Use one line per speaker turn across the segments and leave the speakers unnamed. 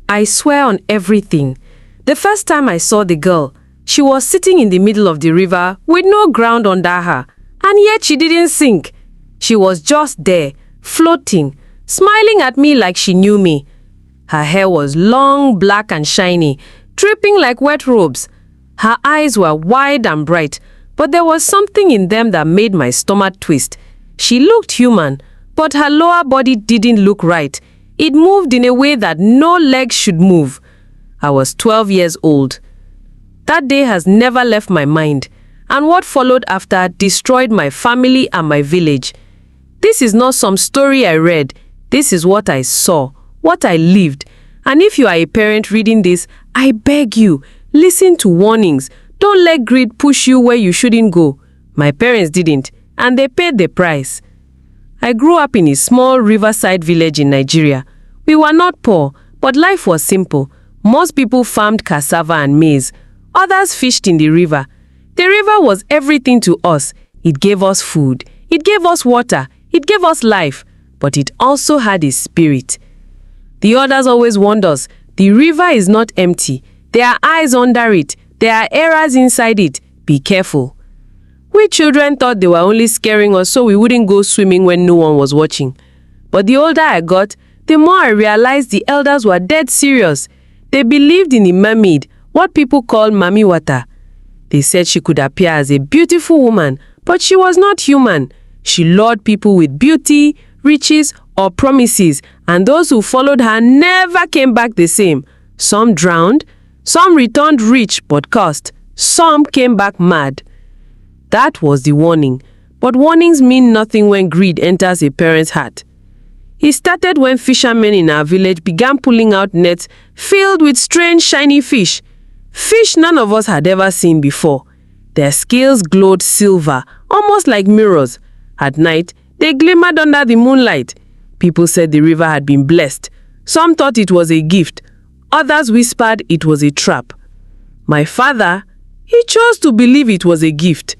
I swear on everything. The first time I saw the girl, she was sitting in the middle of the river with no ground under her, and yet she didn't sink. She was just there, floating, smiling at me like she knew me. Her hair was long, black and shiny, dripping like wet robes. Her eyes were wide and bright, but there was something in them that made my stomach twist. She looked human, but her lower body didn't look right. It moved in a way that no legs should move. I was 12 years old. That day has never left my mind, and what followed after destroyed my family and my village. This is not some story I read. This is what I saw, what I lived. And if you are a parent reading this, I beg you, listen to warnings. Don't let greed push you where you shouldn't go. My parents didn't, and they paid the price. I grew up in a small riverside village in Nigeria. We were not poor, but life was simple. Most people farmed cassava and maize. Others fished in the river. The river was everything to us. It gave us food. It gave us water. It gave us life. But it also had a spirit. The others always warned us, the river is not empty. There are eyes under it. There are errors inside it. Be careful. We children thought they were only scaring us so we wouldn't go swimming when no one was watching. But the older I got, the more I realized the elders were dead serious. They believed in a mermaid, what people call Mami Wata. They said she could appear as a beautiful woman, but she was not human. She lured people with beauty, riches, or promises, and those who followed her never came back the same. Some drowned, some returned rich but cursed, some came back mad. That was the warning. But warnings mean nothing when greed enters a parent's heart. It started when fishermen in our village began pulling out nets filled with strange shiny fish. Fish none of us had ever seen before. Their scales glowed silver, almost like mirrors. At night, they glimmered under the moonlight. People said the river had been blessed. Some thought it was a gift. Others whispered it was a trap. My father, he chose to believe it was a gift.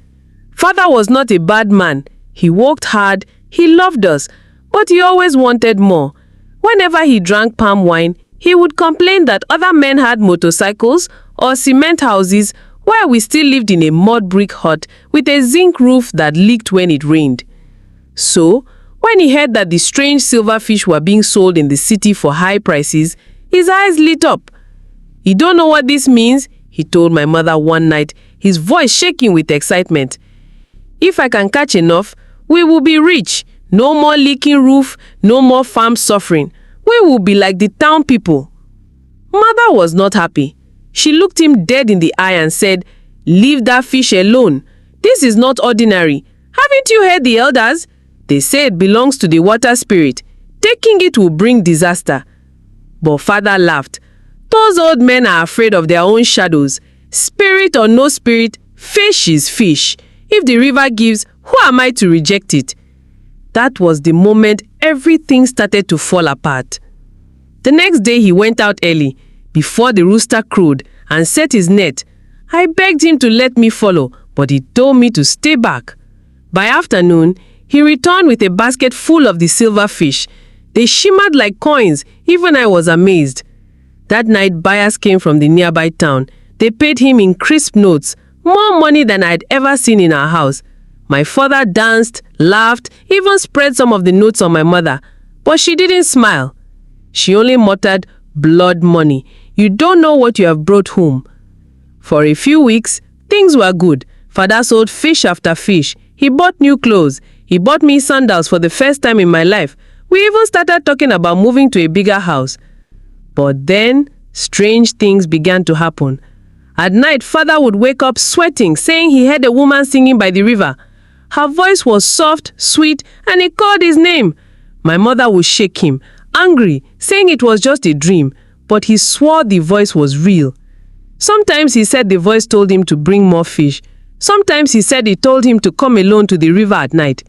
Father was not a bad man. He worked hard. He loved us. But he always wanted more. Whenever he drank palm wine, he would complain that other men had motorcycles or cement houses while we still lived in a mud brick hut with a zinc roof that leaked when it rained. So, when he heard that the strange silverfish were being sold in the city for high prices, his eyes lit up. "You don't know what this means?" he told my mother one night, his voice shaking with excitement. "If I can catch enough, we will be rich. No more leaking roof, no more farm suffering. We will be like the town people." Mother was not happy. She looked him dead in the eye and said, "Leave that fish alone. This is not ordinary. Haven't you heard the elders? They say it belongs to the water spirit. Taking it will bring disaster." But father laughed. "Those old men are afraid of their own shadows. Spirit or no spirit, fish is fish. If the river gives, who am I to reject it?" That was the moment everything started to fall apart. The next day he went out early, before the rooster crowed, and set his net. I begged him to let me follow, but he told me to stay back. By afternoon, he returned with a basket full of the silver fish. They shimmered like coins. Even I was amazed. That night, buyers came from the nearby town. They paid him in crisp notes, more money than I had ever seen in our house. My father danced, laughed, even spread some of the notes on my mother. But she didn't smile. She only muttered, "Blood money. You don't know what you have brought home." For a few weeks, things were good. Father sold fish after fish. He bought new clothes. He bought me sandals for the first time in my life. We even started talking about moving to a bigger house. But then, strange things began to happen. At night, father would wake up sweating, saying he heard a woman singing by the river. Her voice was soft, sweet, and he called his name. My mother would shake him, angry, saying it was just a dream, but he swore the voice was real. Sometimes he said the voice told him to bring more fish. Sometimes he said it told him to come alone to the river at night.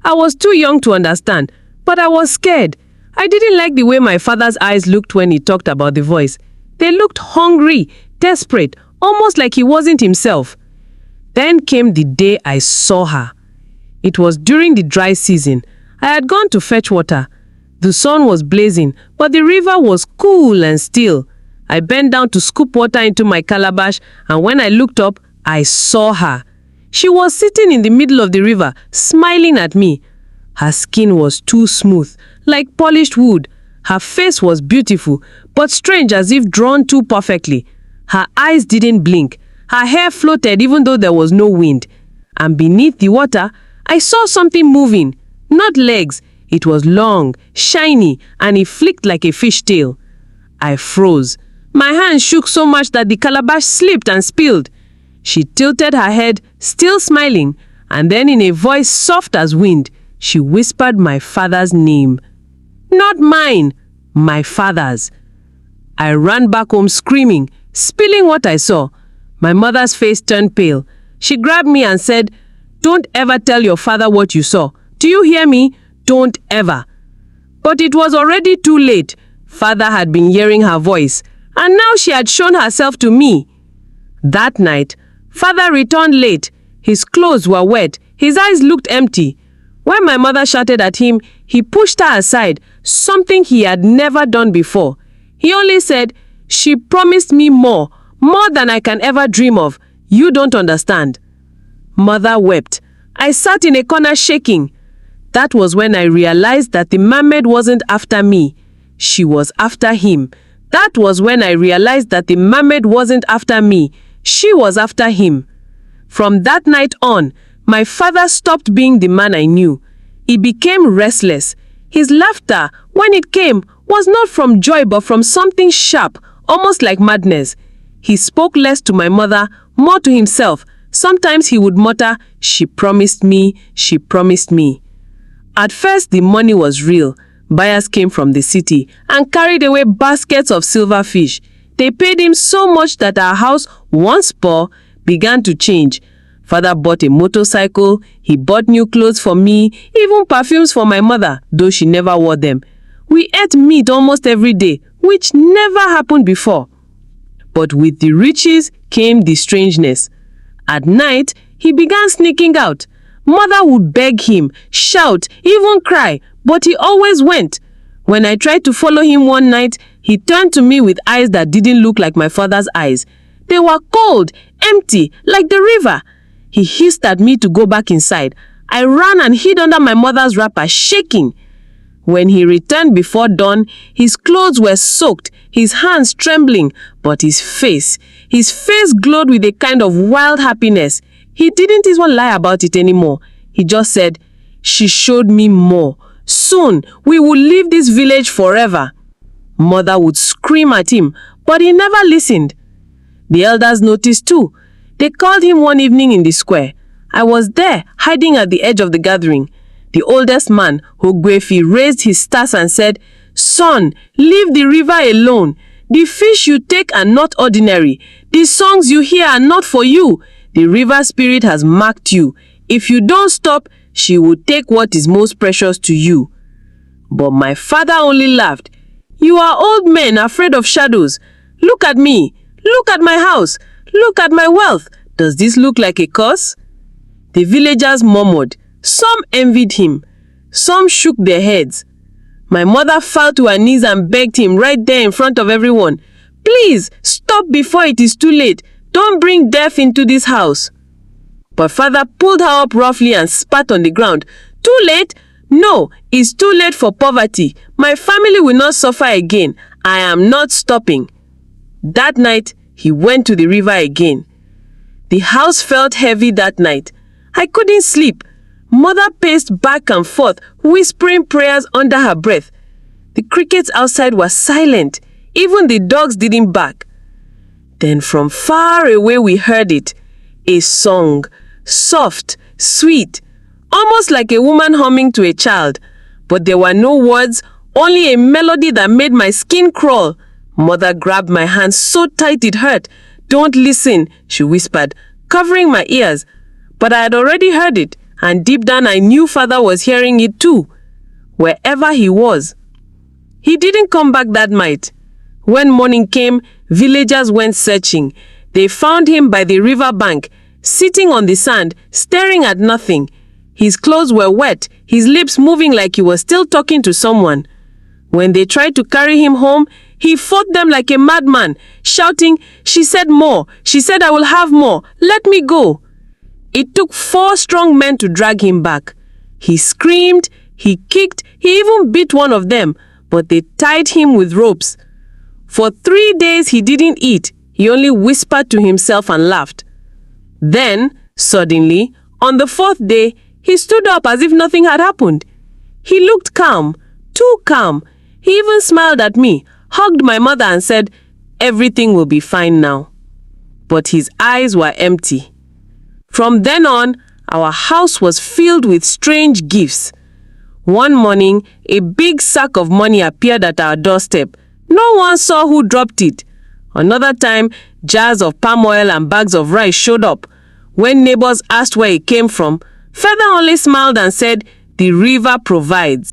I was too young to understand, but I was scared. I didn't like the way my father's eyes looked when he talked about the voice. They looked hungry, desperate, almost like he wasn't himself. Then came the day I saw her. It was during the dry season. I had gone to fetch water. The sun was blazing, but the river was cool and still. I bent down to scoop water into my calabash, and when I looked up, I saw her. She was sitting in the middle of the river, smiling at me. Her skin was too smooth, like polished wood. Her face was beautiful, but strange, as if drawn too perfectly. Her eyes didn't blink. Her hair floated even though there was no wind. And beneath the water, I saw something moving. Not legs. It was long, shiny, and it flicked like a fish tail. I froze. My hand shook so much that the calabash slipped and spilled. She tilted her head, still smiling, and then in a voice soft as wind, she whispered my father's name. Not mine, my father's. I ran back home screaming, spilling what I saw. My mother's face turned pale. She grabbed me and said, "Don't ever tell your father what you saw. Do you hear me? Don't ever." But it was already too late. Father had been hearing her voice, and now she had shown herself to me. That night, Father returned late. His clothes were wet. His eyes looked empty. When my mother shouted at him, he pushed her aside, something he had never done before. He only said, "She promised me more than I can ever dream of. You don't understand." Mother wept. I sat in a corner shaking. That was when I realized that the mermaid wasn't after me. She was after him. That was when I realized that the mermaid wasn't after me. She was after him. From that night on, my father stopped being the man I knew. He became restless. His laughter, when it came, was not from joy but from something sharp, almost like madness. He spoke less to my mother, more to himself. Sometimes he would mutter, "She promised me, she promised me." At first, the money was real. Buyers came from the city and carried away baskets of silver fish. They paid him so much that our house, once poor, began to change. Father bought a motorcycle. He bought new clothes for me, even perfumes for my mother, though she never wore them. We ate meat almost every day, which never happened before. But with the riches came the strangeness. At night, he began sneaking out. Mother would beg him, shout, even cry, but he always went. When I tried to follow him one night, he turned to me with eyes that didn't look like my father's eyes. They were cold, empty, like the river. He hissed at me to go back inside. I ran and hid under my mother's wrapper, shaking. When he returned before dawn, his clothes were soaked, his hands trembling, but his face glowed with a kind of wild happiness. He didn't even lie about it anymore. He just said, "She showed me more. Soon, we will leave this village forever." Mother would scream at him, but he never listened. The elders noticed too. They called him one evening in the square. I was there, hiding at the edge of the gathering. The oldest man, Ogwefi, raised his staff and said, "Son, leave the river alone. The fish you take are not ordinary. The songs you hear are not for you. The river spirit has marked you. If you don't stop, she will take what is most precious to you." But my father only laughed. "You are old men afraid of shadows. Look at me. Look at my house. Look at my wealth. Does this look like a curse?" The villagers murmured. Some envied him. Some shook their heads. My mother fell to her knees and begged him right there in front of everyone, "Please, stop before it is too late. Don't bring death into this house." But father pulled her up roughly and spat on the ground. "Too late? No, it's too late for poverty. My family will not suffer again. I am not stopping." That night, he went to the river again. The house felt heavy that night. I couldn't sleep. Mother paced back and forth, whispering prayers under her breath. The crickets outside were silent. Even the dogs didn't bark. Then from far away we heard it. A song. Soft, sweet, almost like a woman humming to a child. But there were no words, only a melody that made my skin crawl. Mother grabbed my hand so tight it hurt. "Don't listen," she whispered, covering my ears. But I had already heard it, and deep down I knew father was hearing it too, wherever he was. He didn't come back that night. When morning came, villagers went searching. They found him by the river bank, sitting on the sand, staring at nothing. His clothes were wet, his lips moving like he was still talking to someone. When they tried to carry him home, he fought them like a madman, shouting, "She said more. She said I will have more. Let me go." It took 4 strong men to drag him back. He screamed, he kicked, he even beat one of them, but they tied him with ropes. For 3 days he didn't eat. He only whispered to himself and laughed. Then, suddenly, on the 4th day, he stood up as if nothing had happened. He looked calm, too calm. He even smiled at me, hugged my mother and said, "Everything will be fine now." But his eyes were empty. From then on, our house was filled with strange gifts. One morning, a big sack of money appeared at our doorstep. No one saw who dropped it. Another time, jars of palm oil and bags of rice showed up. When neighbors asked where it came from, Feather only smiled and said, "The river provides."